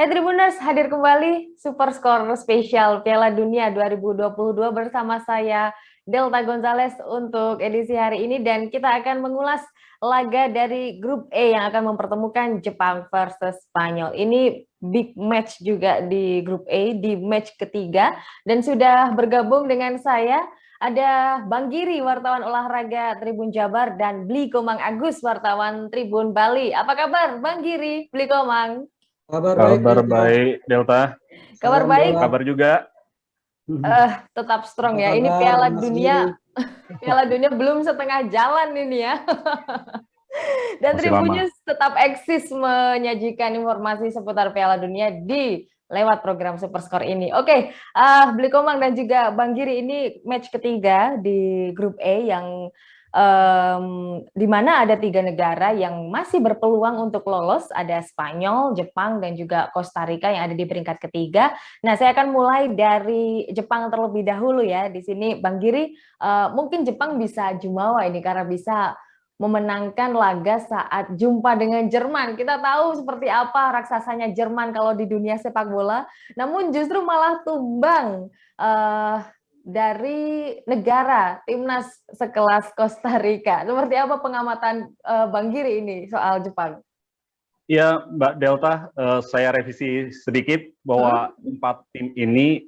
Hai Tribuners, hadir kembali Super Score spesial Piala Dunia 2022 bersama saya Delta Gonzalez untuk edisi hari ini, dan kita akan mengulas laga dari grup E yang akan mempertemukan Jepang versus Spanyol. Ini big match juga di grup E, di match ketiga, dan sudah bergabung dengan saya ada Bang Giri, wartawan olahraga Tribun Jabar, dan Bli Komang Agus, wartawan Tribun Bali. Apa kabar Bang Giri, Bli Komang? Kabar baik, Kabar Delta. baik, Delta. Kabar Salam baik. bola. Kabar juga. Tetap strong Apa ya. Ini kabar, Piala Mas Dunia, Giri? Piala Dunia belum setengah jalan ini ya. Dan Masih lama. Tribunnews tetap eksis menyajikan informasi seputar Piala Dunia di lewat program Superscore ini. Oke, Bli Komang dan juga Bang Giri, ini match ketiga di grup E yang di mana ada 3 negara yang masih berpeluang untuk lolos. Ada Spanyol, Jepang, dan juga Costa Rica yang ada di peringkat ketiga. Nah, saya akan mulai dari Jepang terlebih dahulu ya. Di sini Bang Giri, mungkin Jepang bisa jumawa ini karena bisa memenangkan laga saat jumpa dengan Jerman. Kita tahu seperti apa raksasanya Jerman kalau di dunia sepak bola, namun justru malah tumbang dari negara timnas sekelas Costa Rica. Seperti apa pengamatan Bang Giri ini soal Jepang? Ya, Mbak Delta, saya revisi sedikit bahwa 4 tim ini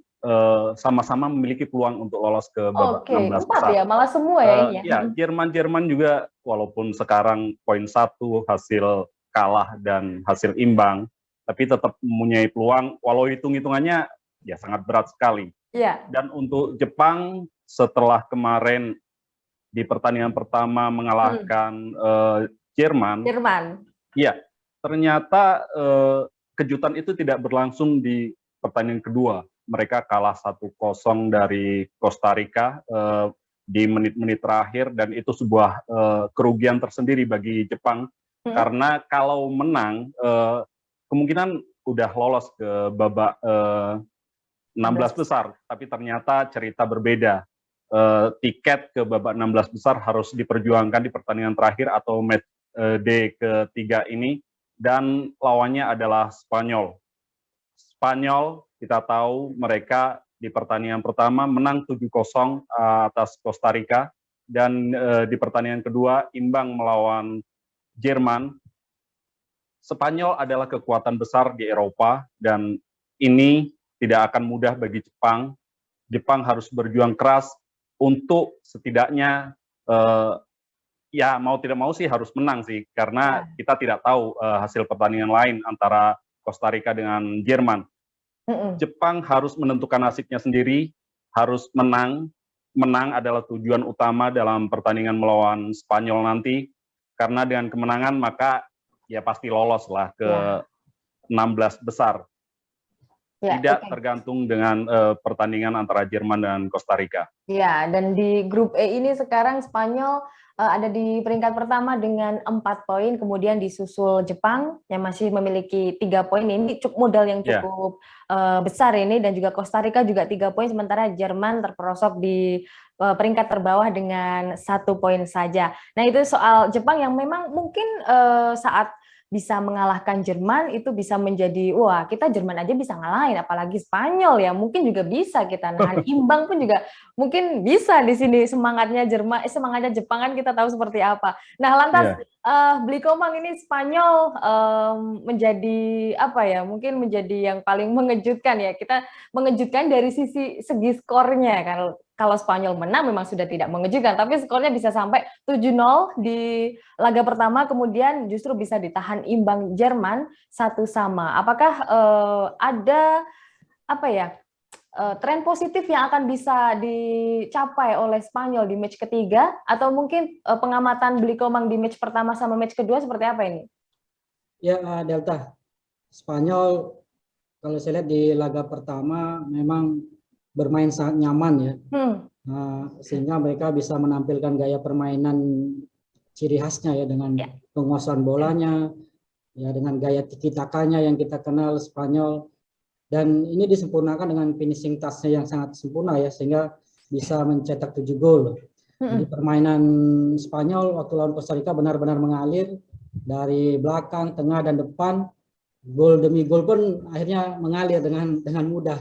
sama-sama memiliki peluang untuk lolos ke babak 16 4 besar. ya, malah semua ya ini ya. Ya, Jerman juga walaupun sekarang poin 1 hasil kalah dan hasil imbang, tapi tetap mempunyai peluang, walau hitung-hitungannya ya sangat berat sekali. Ya. Dan untuk Jepang, setelah kemarin di pertandingan pertama mengalahkan Jerman, ya ternyata kejutan itu tidak berlangsung di pertandingan kedua. Mereka kalah 1-0 dari Costa Rica di menit-menit terakhir, dan itu sebuah kerugian tersendiri bagi Jepang, karena kalau menang kemungkinan udah lolos ke babak 16 besar, tapi ternyata cerita berbeda. Tiket ke babak 16 besar harus diperjuangkan di pertandingan terakhir atau match D ketiga ini, dan lawannya adalah Spanyol. Spanyol, kita tahu mereka di pertandingan pertama menang 7-0 atas Costa Rica, dan di pertandingan kedua imbang melawan Jerman. Spanyol adalah kekuatan besar di Eropa, dan ini tidak akan mudah bagi Jepang. Jepang harus berjuang keras untuk setidaknya ya mau tidak mau sih harus menang sih, karena kita tidak tahu hasil pertandingan lain antara Costa Rica dengan Jerman. Jepang harus menentukan nasibnya sendiri, harus menang. Menang adalah tujuan utama dalam pertandingan melawan Spanyol nanti, karena dengan kemenangan maka ya pasti lolos lah ke 16 besar. Tidak tergantung dengan pertandingan antara Jerman dan Costa Rica. Ya, dan di grup E ini sekarang Spanyol ada di peringkat pertama dengan 4 poin, kemudian disusul Jepang yang masih memiliki 3 poin. Ini modal yang cukup besar ini, dan juga Costa Rica juga 3 poin, sementara Jerman terperosok di peringkat terbawah dengan 1 poin saja. Nah, itu soal Jepang yang memang mungkin saat bisa mengalahkan Jerman itu bisa menjadi, wah kita Jerman aja bisa ngalahin, apalagi Spanyol ya, mungkin juga bisa kita nahan imbang pun juga mungkin bisa di sini. Semangatnya Jerman, semangatnya Jepang kan kita tahu seperti apa. Nah, lantas Bli Komang, ini Spanyol menjadi apa ya? Mungkin menjadi yang paling mengejutkan ya. Kita mengejutkan dari segi skornya. Kalau Spanyol menang memang sudah tidak mengejutkan, tapi skornya bisa sampai 7-0 di laga pertama, kemudian justru bisa ditahan imbang Jerman 1-1. Apakah ada apa ya? Tren positif yang akan bisa dicapai oleh Spanyol di match ketiga, atau mungkin pengamatan Bli Komang di match pertama sama match kedua seperti apa ini? Ya, Delta, Spanyol kalau saya lihat di laga pertama memang bermain sangat nyaman ya, sehingga mereka bisa menampilkan gaya permainan ciri khasnya ya, dengan penguasaan bolanya, ya dengan gaya tiki-takanya yang kita kenal Spanyol. Dan ini disempurnakan dengan finishing touch-nya yang sangat sempurna ya, sehingga bisa mencetak 7 gol. Jadi permainan Spanyol waktu lawan Costa Rica benar-benar mengalir dari belakang, tengah, dan depan. gol demi gol pun akhirnya mengalir dengan mudah.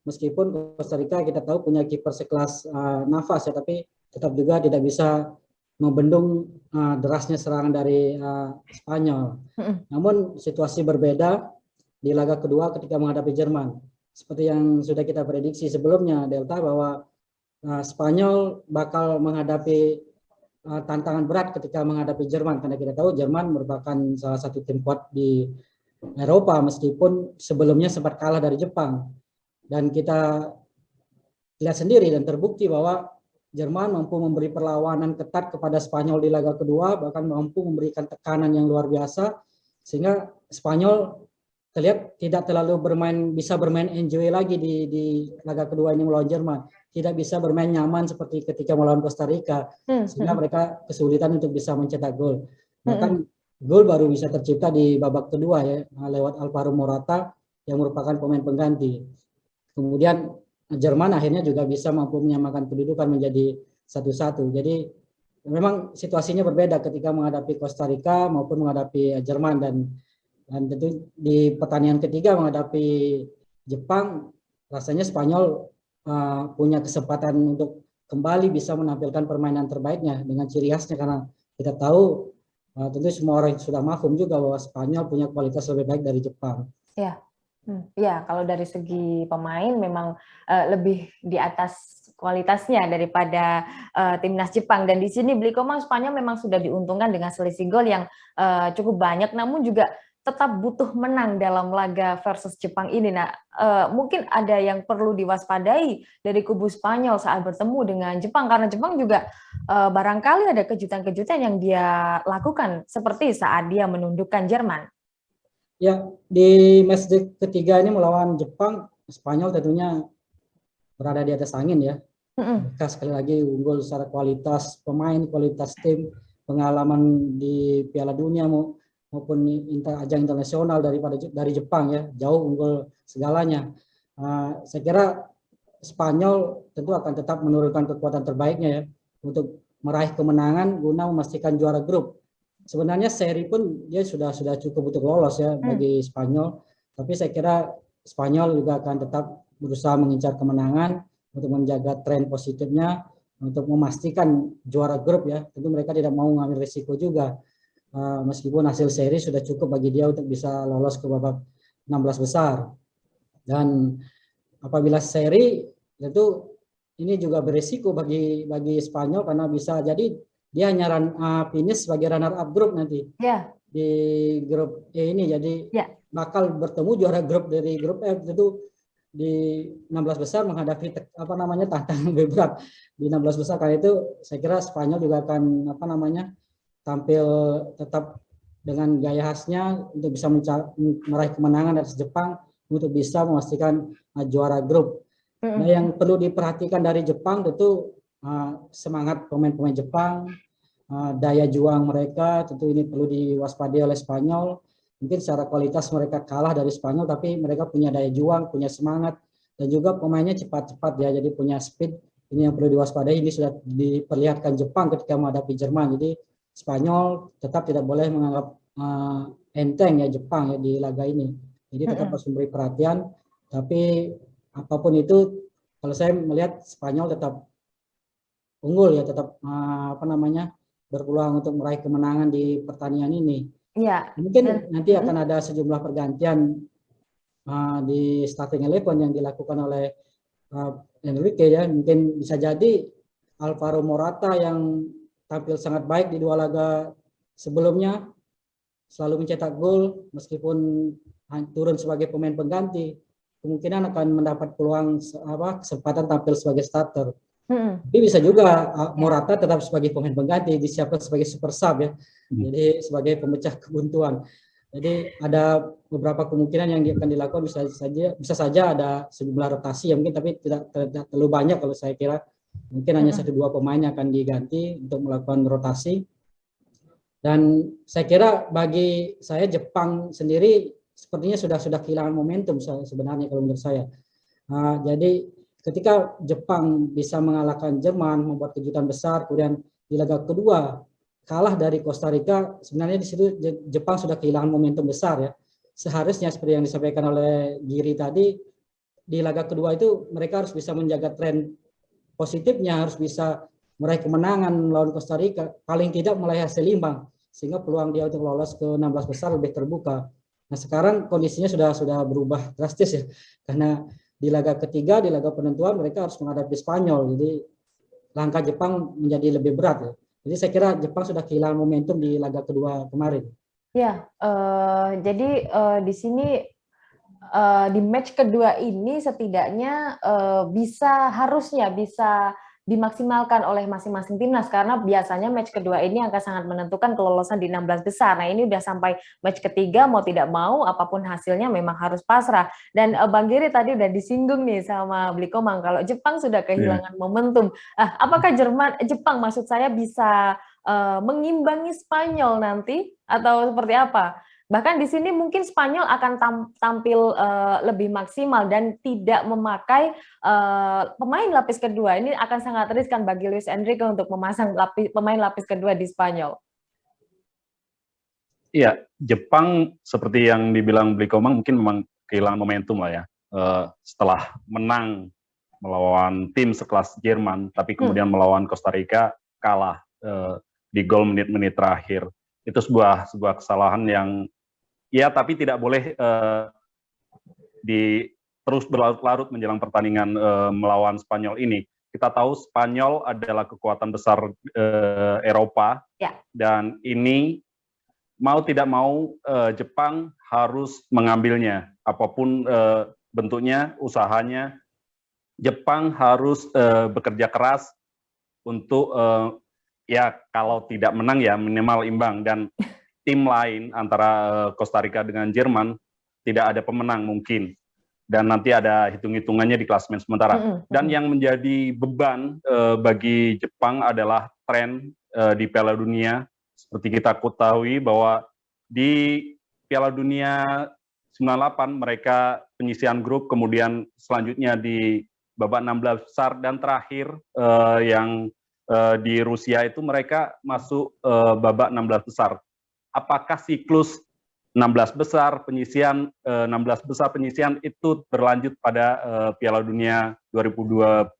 Meskipun Costa Rica kita tahu punya kiper sekelas Navas ya, tapi tetap juga tidak bisa membendung derasnya serangan dari Spanyol. Namun situasi berbeda di laga kedua ketika menghadapi Jerman. Seperti yang sudah kita prediksi sebelumnya, Delta, bahwa Spanyol bakal menghadapi tantangan berat ketika menghadapi Jerman, karena kita tahu Jerman merupakan salah satu tim kuat di Eropa meskipun sebelumnya sempat kalah dari Jepang. Dan kita lihat sendiri dan terbukti bahwa Jerman mampu memberi perlawanan ketat kepada Spanyol di laga kedua, bahkan mampu memberikan tekanan yang luar biasa, sehingga Spanyol terlihat tidak terlalu bisa bermain enjoy lagi di laga kedua ini melawan Jerman. Tidak bisa bermain nyaman seperti ketika melawan Costa Rica, sehingga mereka kesulitan untuk bisa mencetak gol. Bahkan gol baru bisa tercipta di babak kedua ya, lewat Alvaro Morata yang merupakan pemain pengganti. Kemudian Jerman akhirnya juga bisa mampu menyamakan kedudukan menjadi 1-1. Jadi memang situasinya berbeda ketika menghadapi Costa Rica maupun menghadapi Jerman, dan tentu di pertandingan ketiga menghadapi Jepang rasanya Spanyol punya kesempatan untuk kembali bisa menampilkan permainan terbaiknya dengan ciri khasnya, karena kita tahu tentu semua orang sudah mafhum juga bahwa Spanyol punya kualitas lebih baik dari Jepang. Ya. Ya, kalau dari segi pemain memang lebih di atas kualitasnya daripada timnas Jepang, dan di sini Blikomang Spanyol memang sudah diuntungkan dengan selisih gol yang cukup banyak, namun juga tetap butuh menang dalam laga versus Jepang ini. Nah, mungkin ada yang perlu diwaspadai dari kubu Spanyol saat bertemu dengan Jepang, karena Jepang juga barangkali ada kejutan-kejutan yang dia lakukan seperti saat dia menundukkan Jerman. Ya, di match ketiga ini melawan Jepang, Spanyol tentunya berada di atas angin ya. Mereka sekali lagi unggul secara kualitas pemain, kualitas tim, pengalaman di Piala Dunia maupun ajang internasional dari Jepang ya, jauh unggul segalanya. Saya kira Spanyol tentu akan tetap menurunkan kekuatan terbaiknya ya untuk meraih kemenangan guna memastikan juara grup. Sebenarnya seri pun dia sudah cukup untuk lolos ya bagi Spanyol, tapi saya kira Spanyol juga akan tetap berusaha mengincar kemenangan untuk menjaga tren positifnya untuk memastikan juara grup ya. Tentu mereka tidak mau mengambil risiko juga, meskipun hasil seri sudah cukup bagi dia untuk bisa lolos ke babak 16 besar. Dan apabila seri, tentu ini juga berisiko bagi Spanyol, karena bisa jadi dia hanya finish sebagai runner up grup nanti di grup E ini. Jadi bakal bertemu juara grup dari grup F, tentu di 16 besar menghadapi tantangan lebih berat di 16 besar. Karena itu saya kira Spanyol juga akan tampil tetap dengan gaya khasnya untuk bisa meraih kemenangan atas Jepang untuk bisa memastikan juara grup. Nah, yang perlu diperhatikan dari Jepang tentu semangat pemain-pemain Jepang, daya juang mereka, tentu ini perlu diwaspadai oleh Spanyol. Mungkin secara kualitas mereka kalah dari Spanyol, tapi mereka punya daya juang, punya semangat, dan juga pemainnya cepat-cepat ya, jadi punya speed. Ini yang perlu diwaspadai. Ini sudah diperlihatkan Jepang ketika menghadapi Jerman. Jadi Spanyol tetap tidak boleh menganggap enteng ya Jepang ya di laga ini. Jadi tetap harus memberi perhatian. Tapi apapun itu, kalau saya melihat Spanyol tetap unggul ya, tetap berpeluang untuk meraih kemenangan di pertandingan ini. Ya. Mungkin nanti akan ada sejumlah pergantian di starting 11 yang dilakukan oleh Enrique ya. Mungkin bisa jadi Alvaro Morata yang tampil sangat baik di dua laga sebelumnya, selalu mencetak gol meskipun turun sebagai pemain pengganti, kemungkinan akan mendapat peluang kesempatan tampil sebagai starter. Tapi bisa juga Morata tetap sebagai pemain pengganti, disiapkan sebagai super sub ya, jadi sebagai pemecah kebuntuan. Jadi ada beberapa kemungkinan yang akan dilakukan, bisa saja ada sejumlah rotasi ya mungkin, tapi tidak terlalu banyak kalau saya kira. Mungkin hanya 1-2 pemain yang akan diganti untuk melakukan rotasi. Dan saya kira bagi saya Jepang sendiri sepertinya sudah kehilangan momentum sebenarnya kalau menurut saya. Jadi ketika Jepang bisa mengalahkan Jerman, membuat kejutan besar, kemudian di laga kedua kalah dari Costa Rica, sebenarnya di situ Jepang sudah kehilangan momentum besar ya. seharusnya seperti yang disampaikan oleh Giri tadi, di laga kedua itu mereka harus bisa menjaga tren positifnya, harus bisa meraih kemenangan melawan Costa Rica, paling tidak meraih hasil imbang, sehingga peluang dia untuk lolos ke 16 besar lebih terbuka. Nah sekarang kondisinya sudah berubah drastis ya, karena di laga ketiga, di laga penentuan mereka harus menghadapi Spanyol, jadi langkah Jepang menjadi lebih berat ya. Jadi saya kira Jepang sudah kehilangan momentum di laga kedua kemarin. Ya, jadi di sini di match kedua ini setidaknya harusnya bisa dimaksimalkan oleh masing-masing timnas, karena biasanya match kedua ini akan sangat menentukan kelolosan di 16 besar. Nah ini udah sampai match ketiga, mau tidak mau apapun hasilnya memang harus pasrah. Dan Bang Giri tadi udah disinggung nih sama Blikomang kalau Jepang sudah kehilangan momentum. Apakah Jepang maksud saya bisa mengimbangi Spanyol nanti atau seperti apa? Bahkan di sini mungkin Spanyol akan tampil lebih maksimal dan tidak memakai pemain lapis kedua. Ini akan sangat riskan bagi Luis Enrique untuk memasang pemain lapis kedua di Spanyol. Iya, Jepang seperti yang dibilang Blikomang mungkin memang kehilangan momentum lah ya. Setelah menang melawan tim sekelas Jerman, tapi kemudian melawan Costa Rica kalah di gol menit-menit terakhir. Itu sebuah kesalahan yang ya, tapi tidak boleh terus berlarut-larut menjelang pertandingan melawan Spanyol ini. Kita tahu Spanyol adalah kekuatan besar Eropa, dan ini mau tidak mau Jepang harus mengambilnya. Apapun bentuknya, usahanya, Jepang harus bekerja keras untuk ya kalau tidak menang ya minimal imbang, dan tim lain antara Costa Rica dengan Jerman tidak ada pemenang mungkin, dan nanti ada hitung-hitungannya di klasemen sementara. Dan yang menjadi beban bagi Jepang adalah tren di Piala Dunia. Seperti kita ketahui bahwa di Piala Dunia 98 mereka penyisihan grup, kemudian selanjutnya di babak 16 besar, dan terakhir yang di Rusia itu mereka masuk babak 16 besar. Apakah siklus 16 besar penyisihan 16 besar penyisihan itu berlanjut pada Piala Dunia 2022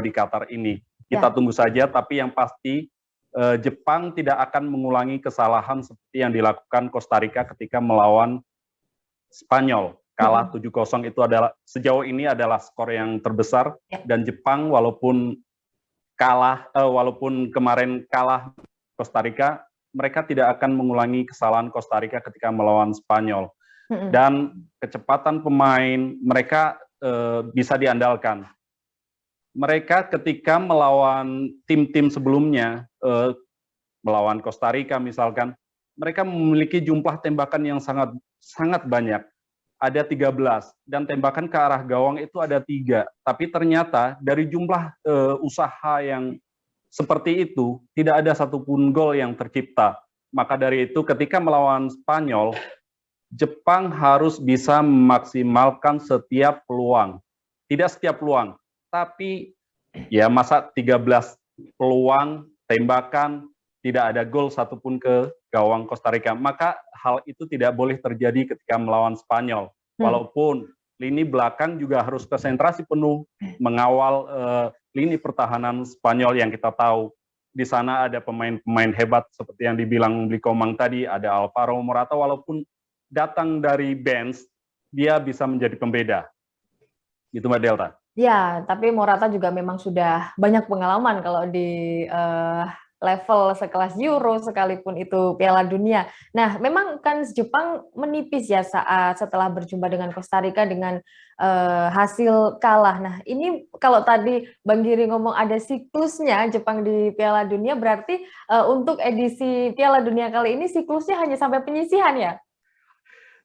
di Qatar ini? Kita tunggu saja, tapi yang pasti Jepang tidak akan mengulangi kesalahan seperti yang dilakukan Costa Rica ketika melawan Spanyol. Kalah 7-0 itu adalah sejauh ini adalah skor yang terbesar, dan Jepang walaupun kemarin kalah Costa Rica, mereka tidak akan mengulangi kesalahan Costa Rica ketika melawan Spanyol. Dan kecepatan pemain mereka bisa diandalkan. Mereka ketika melawan tim-tim sebelumnya, melawan Costa Rica misalkan, mereka memiliki jumlah tembakan yang sangat banyak. Ada 13, dan tembakan ke arah gawang itu ada 3. Tapi ternyata dari jumlah usaha yang seperti itu, tidak ada satupun gol yang tercipta. Maka dari itu ketika melawan Spanyol, Jepang harus bisa memaksimalkan setiap peluang. Tidak setiap peluang, tapi ya masa 13 peluang, tembakan, tidak ada gol satupun ke gawang Costa Rica. Maka hal itu tidak boleh terjadi ketika melawan Spanyol. Walaupun lini belakang juga harus konsentrasi penuh mengawal lini pertahanan Spanyol yang kita tahu di sana ada pemain-pemain hebat seperti yang dibilang Blikomang tadi, ada Alvaro Morata, walaupun datang dari bench, dia bisa menjadi pembeda. Gitu Mbak Delta. Ya, tapi Morata juga memang sudah banyak pengalaman kalau di level sekelas Euro, sekalipun itu Piala Dunia. Nah, memang kan Jepang menipis ya saat setelah berjumpa dengan Costa Rica dengan hasil kalah. Nah, ini kalau tadi Bang Giri ngomong ada siklusnya Jepang di Piala Dunia, berarti untuk edisi Piala Dunia kali ini siklusnya hanya sampai penyisihan ya?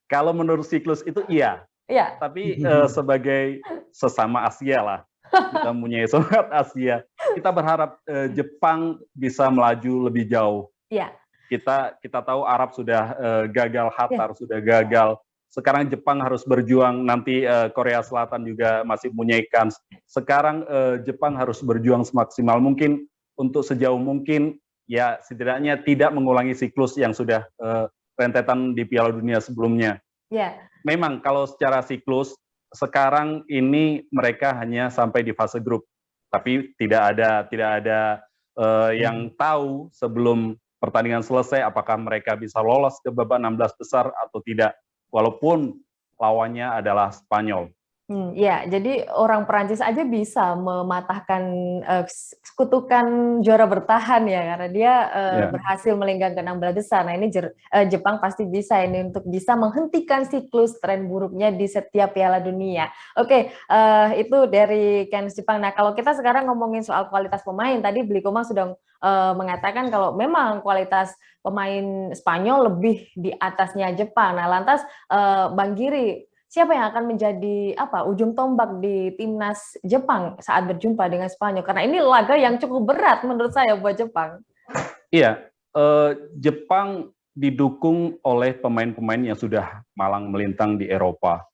Kalau menurut siklus itu iya. Iya. Tapi sebagai sesama Asia lah, kita punya semangat Asia. Kita berharap Jepang bisa melaju lebih jauh. Iya. Kita tahu Arab sudah gagal, Qatar sudah gagal. Sekarang Jepang harus berjuang. Nanti Korea Selatan juga masih punya kans. Sekarang Jepang harus berjuang semaksimal mungkin untuk sejauh mungkin. Ya setidaknya tidak mengulangi siklus yang sudah rentetan di Piala Dunia sebelumnya. Memang kalau secara siklus sekarang ini mereka hanya sampai di fase grup, tapi tidak ada yang tahu sebelum pertandingan selesai apakah mereka bisa lolos ke babak 16 besar atau tidak, walaupun lawannya adalah Spanyol. Ya, jadi orang Perancis aja bisa mematahkan kutukan juara bertahan ya, karena dia berhasil melenggang ke 16 besar. Nah ini Jepang pasti bisa ini untuk bisa menghentikan siklus tren buruknya di setiap Piala Dunia. Oke, itu dari Cairns Jepang. Nah kalau kita sekarang ngomongin soal kualitas pemain, tadi Bli Komang sudah mengatakan kalau memang kualitas pemain Spanyol lebih di atasnya Jepang. Nah lantas Bang Giri, siapa yang akan menjadi ujung tombak di timnas Jepang saat berjumpa dengan Spanyol? Karena ini laga yang cukup berat menurut saya buat Jepang. Iya, Jepang didukung oleh pemain-pemain yang sudah malang melintang di Eropa.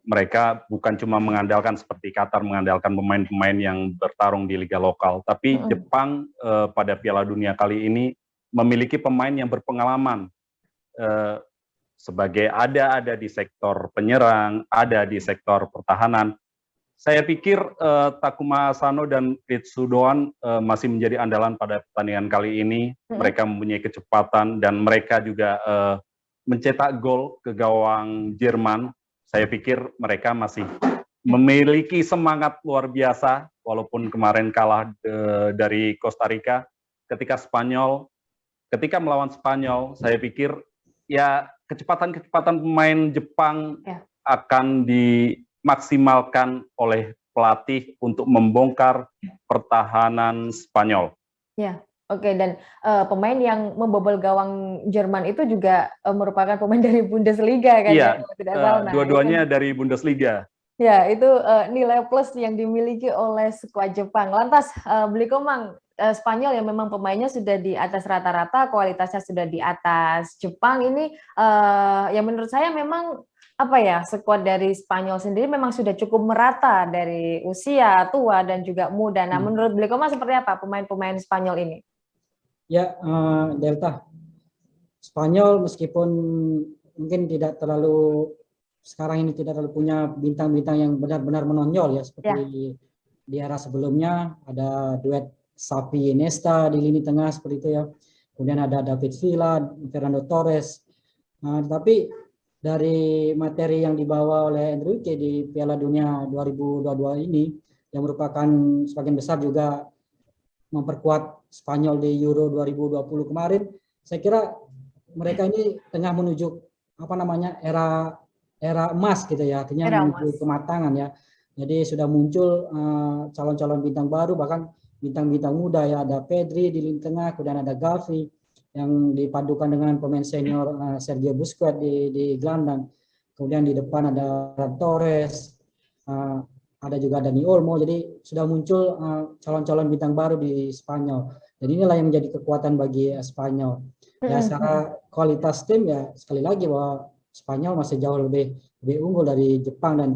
Mereka bukan cuma mengandalkan seperti Qatar mengandalkan pemain-pemain yang bertarung di liga lokal, tapi Jepang pada Piala Dunia kali ini memiliki pemain yang berpengalaman. Sebagai ada di sektor penyerang, ada di sektor pertahanan. Saya pikir Takuma Asano dan Ritsu Doan masih menjadi andalan pada pertandingan kali ini. Mereka mempunyai kecepatan dan mereka juga mencetak gol ke gawang Jerman. Saya pikir mereka masih memiliki semangat luar biasa, walaupun kemarin kalah dari Costa Rica. Ketika melawan Spanyol, saya pikir ya kecepatan pemain Jepang akan dimaksimalkan oleh pelatih untuk membongkar pertahanan Spanyol. Ya, oke. Dan pemain yang membobol gawang Jerman itu juga merupakan pemain dari Bundesliga kan? Iya, dua-duanya dari Bundesliga. Ya, itu nilai plus yang dimiliki oleh skuad Jepang. Lantas, Bli Komang, Spanyol yang memang pemainnya sudah di atas rata-rata, kualitasnya sudah di atas Jepang ini, yang menurut saya memang skuad dari Spanyol sendiri memang sudah cukup merata dari usia, tua dan juga muda. Nah, menurut Bli Komang seperti apa pemain-pemain Spanyol ini? Ya, Delta, Spanyol meskipun mungkin tidak terlalu sekarang ini tidak terlalu punya bintang-bintang yang benar-benar menonjol ya seperti di era sebelumnya ada duet Xavi Iniesta di lini tengah seperti itu ya. Kemudian ada David Villa, Fernando Torres. Tapi dari materi yang dibawa oleh Enrique di Piala Dunia 2022 ini yang merupakan sebagian besar juga memperkuat Spanyol di Euro 2020 kemarin, saya kira mereka ini tengah menuju era emas gitu ya, artinya menuju kematangan ya. Jadi sudah muncul calon-calon bintang baru, bahkan bintang-bintang muda ya, ada Pedri di lini tengah, kemudian ada Gavi yang dipadukan dengan pemain senior Sergio Busquets di gelandang. Kemudian di depan ada Torres, ada juga Dani Olmo. Jadi sudah muncul calon-calon bintang baru di Spanyol. Jadi inilah yang menjadi kekuatan bagi Spanyol. Ya secara kualitas tim ya sekali lagi bahwa Spanyol masih jauh lebih unggul dari Jepang dan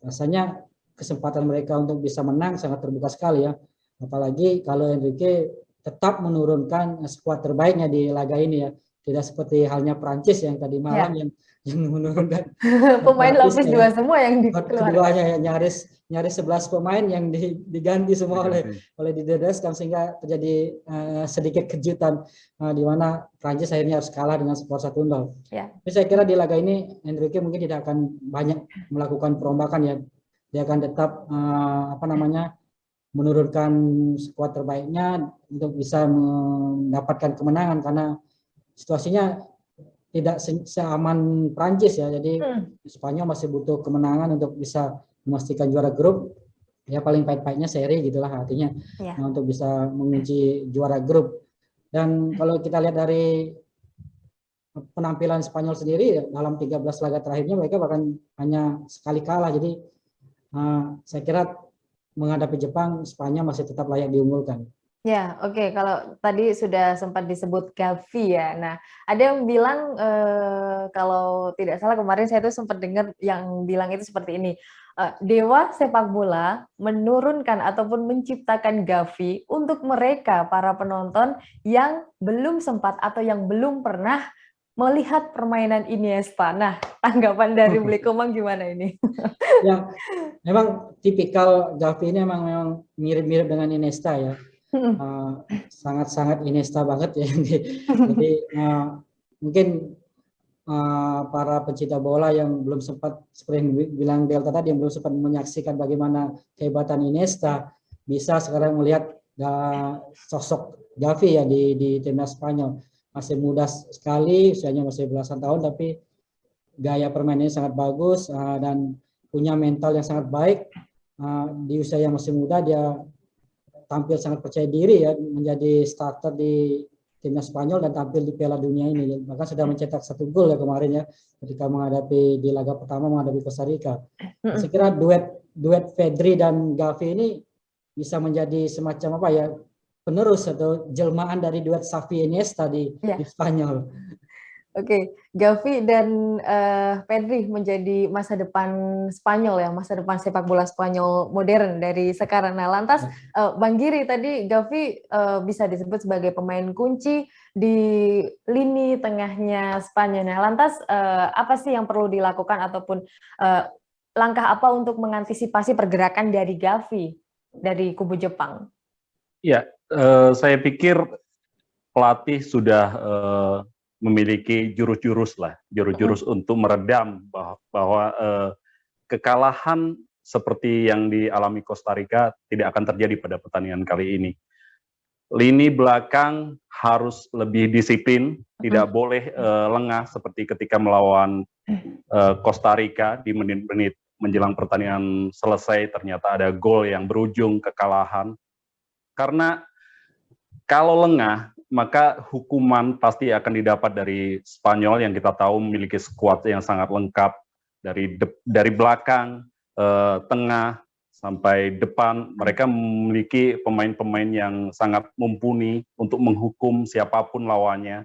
rasanya kesempatan mereka untuk bisa menang sangat terbuka sekali ya. Apalagi kalau Enrique tetap menurunkan skuad terbaiknya di laga ini ya. Tidak seperti halnya Prancis yang tadi malam yang menurunkan pemain lapis dua semua yang dikeluarkan. Keduanya ya, nyaris 11 pemain yang diganti semua oleh Didier Deschamps sehingga terjadi sedikit kejutan di mana Prancis akhirnya harus kalah dengan skor 1-0. Tapi saya kira di laga ini Enrique mungkin tidak akan banyak melakukan perombakan ya. Dia akan tetap menurunkan skuad terbaiknya untuk bisa mendapatkan kemenangan karena situasinya tidak seaman Prancis ya. Jadi Spanyol masih butuh kemenangan untuk bisa memastikan juara grup. Ya paling pahit-pahitnya seri gitulah artinya. Untuk bisa mengunci juara grup. Dan kalau kita lihat dari penampilan Spanyol sendiri dalam 13 laga terakhirnya mereka bahkan hanya sekali kalah. Jadi saya kira menghadapi Jepang, Spanyol masih tetap layak diunggulkan. Ya, oke. Kalau tadi sudah sempat disebut Gavi ya. Nah, ada yang bilang kalau tidak salah kemarin saya tuh sempat dengar yang bilang itu seperti ini. Dewa sepak bola menurunkan ataupun menciptakan Gavi untuk mereka para penonton yang belum sempat atau yang belum pernah melihat permainan Iniesta. Nah, tanggapan dari Bli Komang gimana ini? Ya, memang tipikal Gavi ini memang mirip-mirip dengan Iniesta ya. Sangat-sangat Iniesta banget ya. Jadi mungkin para pencinta bola yang belum sempat, seperti yang bilang Delta tadi, yang belum sempat menyaksikan bagaimana kehebatan Iniesta, bisa sekarang melihat sosok Gavi ya di timnas Spanyol. Masih muda sekali, usianya masih belasan tahun, tapi gaya permainannya sangat bagus dan punya mental yang sangat baik. Di usia yang masih muda dia tampil sangat percaya diri ya, menjadi starter di timnas Spanyol dan tampil di Piala Dunia ini. Bahkan sudah mencetak 1 gol ya kemarin ya, ketika menghadapi di laga pertama menghadapi Costa Rica. Saya kira duet Pedri dan Gavi ini bisa menjadi semacam apa ya, penerus atau jelmaan dari duet Xavi Iniesta di Spanyol. Oke, Gavi dan Pedri menjadi masa depan Spanyol ya, masa depan sepak bola Spanyol modern dari sekarang. Nah, lantas Bang Giri tadi Gavi bisa disebut sebagai pemain kunci di lini tengahnya Spanyol. Nah, lantas apa sih yang perlu dilakukan ataupun langkah apa untuk mengantisipasi pergerakan dari Gavi dari kubu Jepang? Ya, saya pikir pelatih sudah memiliki jurus-jurus untuk meredam bahwa kekalahan seperti yang dialami Costa Rica tidak akan terjadi pada pertandingan kali ini. Lini belakang harus lebih disiplin, tidak boleh lengah seperti ketika melawan Costa Rica di menit-menit menjelang pertandingan selesai ternyata ada gol yang berujung kekalahan. Karena kalau lengah, maka hukuman pasti akan didapat dari Spanyol yang kita tahu memiliki skuad yang sangat lengkap dari belakang, tengah, sampai depan. Mereka memiliki pemain-pemain yang sangat mumpuni untuk menghukum siapapun lawannya.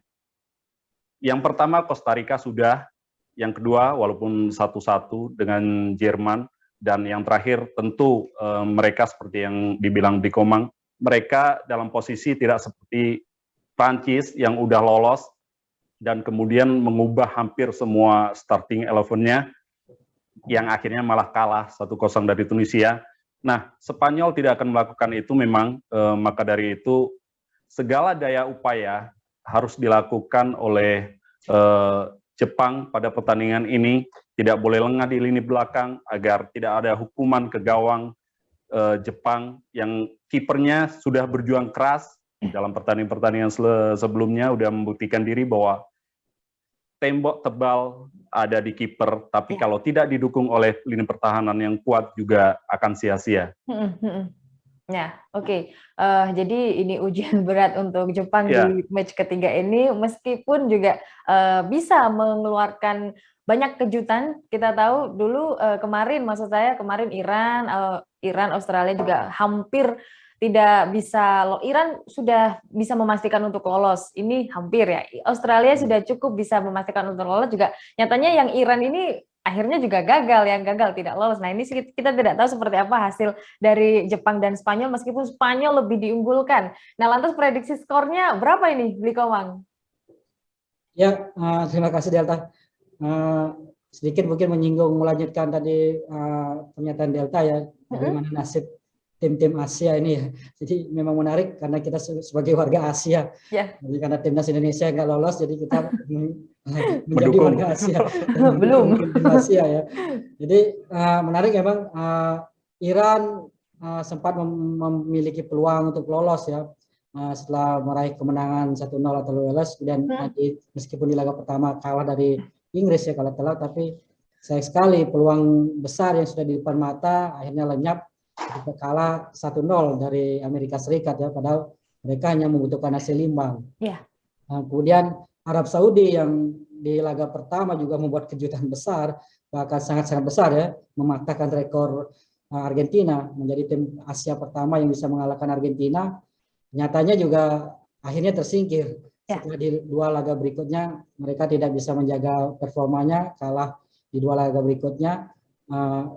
Yang pertama Costa Rica sudah, yang kedua walaupun 1-1 dengan Jerman, dan yang terakhir tentu mereka seperti yang dibilang Bli Komang, mereka dalam posisi tidak seperti Prancis yang udah lolos dan kemudian mengubah hampir semua starting 11-nya yang akhirnya malah kalah 1-0 dari Tunisia. Nah, Spanyol tidak akan melakukan itu memang, maka dari itu segala daya upaya harus dilakukan oleh Jepang pada pertandingan ini, tidak boleh lengah di lini belakang agar tidak ada hukuman ke gawang Jepang yang kipernya sudah berjuang keras dalam pertandingan sebelumnya, sudah membuktikan diri bahwa tembok tebal ada di kiper, tapi kalau tidak didukung oleh lini pertahanan yang kuat juga akan sia-sia. Ya, oke. Jadi ini ujian berat untuk Jepang di match ketiga ini, meskipun juga bisa mengeluarkan banyak kejutan. Kita tahu dulu kemarin Iran, Australia juga hampir tidak bisa. Iran sudah bisa memastikan untuk lolos. Ini hampir ya. Australia sudah cukup bisa memastikan untuk lolos juga. Nyatanya yang Iran ini akhirnya juga gagal, tidak lolos. Nah, ini kita tidak tahu seperti apa hasil dari Jepang dan Spanyol, meskipun Spanyol lebih diunggulkan. Nah, lantas prediksi skornya berapa ini, Bli Komang? Ya, terima kasih Delta. Sedikit mungkin melanjutkan tadi pernyataan Delta ya, bagaimana nasib tim-tim Asia ini ya. Jadi memang menarik karena kita sebagai warga Asia. Jadi karena timnas Indonesia nggak lolos, jadi kita menjadi warga Asia. Belum. Tim Asia ya. Jadi menarik memang Iran sempat memiliki peluang untuk lolos ya. Setelah meraih kemenangan 1-0 atau lolos, dan meskipun di laga pertama kalah dari Inggris ya, kalah telak, tapi sayang sekali peluang besar yang sudah di depan mata akhirnya lenyap ketika kalah 1-0 dari Amerika Serikat ya, padahal mereka hanya membutuhkan hasil imbang. Kemudian Arab Saudi yang di laga pertama juga membuat kejutan besar, bahkan sangat-sangat besar ya, mematahkan rekor Argentina, menjadi tim Asia pertama yang bisa mengalahkan Argentina. Nyatanya juga akhirnya tersingkir. Setelah di 2 laga berikutnya mereka tidak bisa menjaga performanya, kalah di 2 laga berikutnya,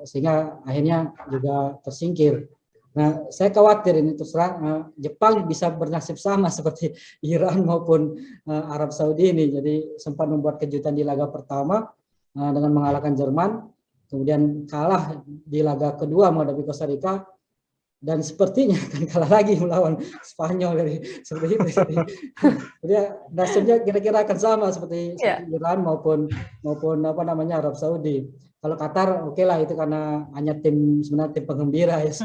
sehingga akhirnya juga tersingkir. Nah, saya khawatir ini terus terang Jepang bisa bernasib sama seperti Iran maupun Arab Saudi ini. Jadi sempat membuat kejutan di laga pertama dengan mengalahkan Jerman, kemudian kalah di laga kedua menghadapi Costa Rica, dan sepertinya akan kalah lagi melawan Spanyol dari seperti itu. Jadi nasibnya kira-kira akan sama seperti Iran maupun Arab Saudi. Kalau Qatar oke lah, itu karena hanya sebenarnya tim penggembira ya,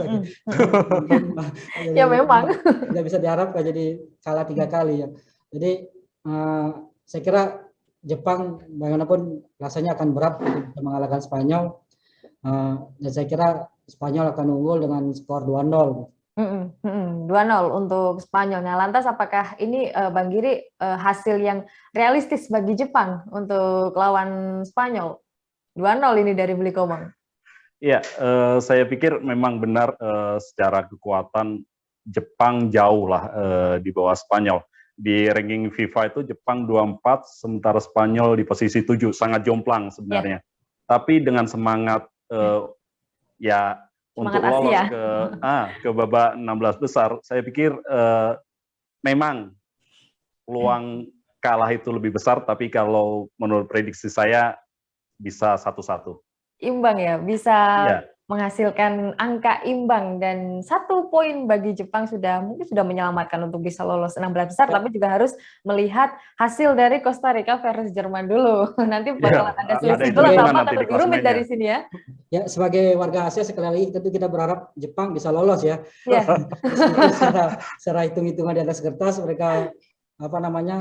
ya memang tidak bisa diharapkan jadi kalah 3 kali ya. Jadi saya kira Jepang bagaimanapun rasanya akan berat untuk mengalahkan Spanyol, dan saya kira Spanyol akan unggul dengan skor 2-0. 2-0 untuk Spanyol. Nah, lantas apakah ini Bang Giri hasil yang realistis bagi Jepang untuk lawan Spanyol? 2-0 ini dari Beli Komang. Iya, saya pikir memang benar secara kekuatan Jepang jauh lah di bawah Spanyol. Di ranking FIFA itu Jepang 24, sementara Spanyol di posisi 7, sangat jomplang sebenarnya. Tapi dengan semangat ya untuk lolos ke babak 16 besar, saya pikir memang peluang kalah itu lebih besar, tapi kalau menurut prediksi saya bisa 1-1. Imbang ya, bisa menghasilkan angka imbang, dan 1 poin bagi Jepang mungkin sudah menyelamatkan untuk bisa lolos 16 besar, tapi juga harus melihat hasil dari Costa Rica versus Jerman dulu. Nanti bakal ada selisih gol atau lebih rumit dari sini ya. Ya, sebagai warga Asia sekali lagi tentu kita berharap Jepang bisa lolos ya. Secara hitung-hitungan di atas kertas mereka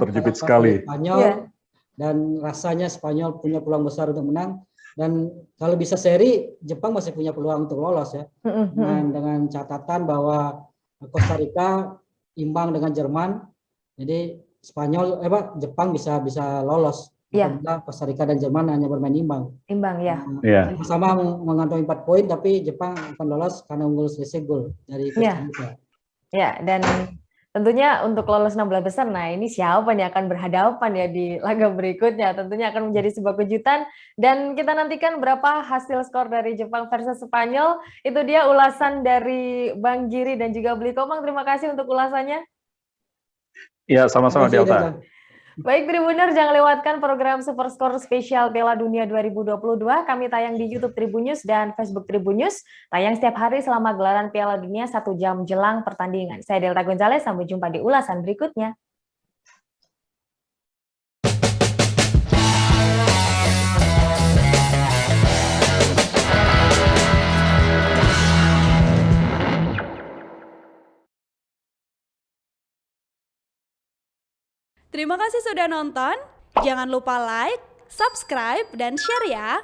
terjepit sekali. Spanyol, dan rasanya Spanyol punya peluang besar untuk menang, dan kalau bisa seri Jepang masih punya peluang untuk lolos ya. Dengan catatan bahwa Costa Rica imbang dengan Jerman, jadi Jepang bisa lolos. Costa Rica dan Jerman hanya bermain imbang. Sama mengantongi 4 poin, tapi Jepang akan lolos karena unggul selisih gol dari Costa Rica. Ya, dan tentunya untuk lolos 16 besar, nah ini siapa nih akan berhadapan ya di laga berikutnya. Tentunya akan menjadi sebuah kejutan, dan kita nantikan berapa hasil skor dari Jepang versus Spanyol. Itu dia ulasan dari Bang Giri dan juga Beli Komang. Terima kasih untuk ulasannya. Ya, sama-sama Delta. Baik Tribuners, jangan lewatkan program Super Score spesial Piala Dunia 2022. Kami tayang di YouTube Tribun News dan Facebook Tribun News. Tayang setiap hari selama gelaran Piala Dunia 1 jam jelang pertandingan. Saya Delta Gonzales, sampai jumpa di ulasan berikutnya. Terima kasih sudah nonton. Jangan lupa like, subscribe, dan share ya.